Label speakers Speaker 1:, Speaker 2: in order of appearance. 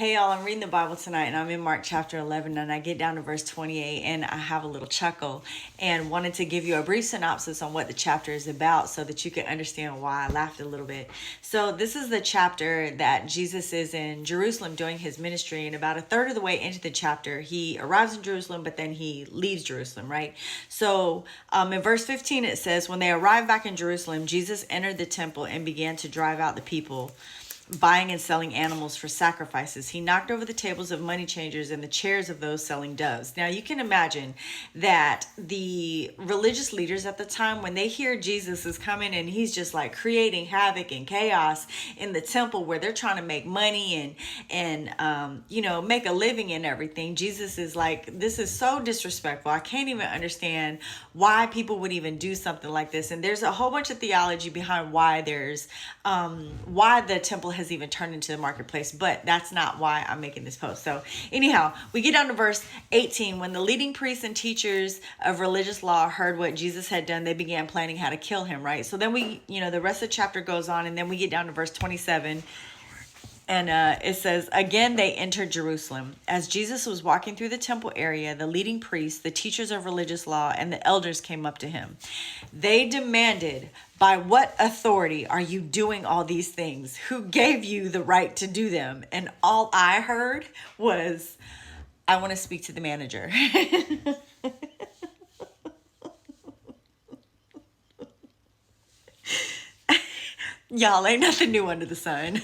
Speaker 1: Hey y'all, I'm reading the Bible tonight and I'm in Mark chapter 11 and I get down to verse 28 and I have a little chuckle and wanted to give you a brief synopsis on what the chapter is about so that you can understand why I laughed a little bit. So this is the chapter that Jesus is in Jerusalem doing his ministry, and about a third of the way into the chapter, he arrives in Jerusalem, but then he leaves Jerusalem, right? So in verse 15 it says, when they arrived back in Jerusalem, Jesus entered the temple and began to drive out the people buying and selling animals for sacrifices. He knocked over the tables of money changers and the chairs of those selling doves. Now you can imagine that the religious leaders at the time, when they hear Jesus is coming and he's just like creating havoc and chaos in the temple where they're trying to make money and make a living and everything, Jesus is like, this is so disrespectful. I can't even understand why people would even do something like this. And there's a whole bunch of theology behind why why the temple has even turned into the marketplace, but that's not why I'm making this post. So anyhow, we get down to verse 18. When the leading priests and teachers of religious law heard what Jesus had done, they began planning how to kill him, right? So then the rest of the chapter goes on, and then we get down to verse 27. And it says, again, they entered Jerusalem. As Jesus was walking through the temple area, the leading priests, the teachers of religious law, and the elders came up to him. They demanded, by what authority are you doing all these things? Who gave you the right to do them? And all I heard was, I want to speak to the manager. Y'all, ain't nothing new under the sun.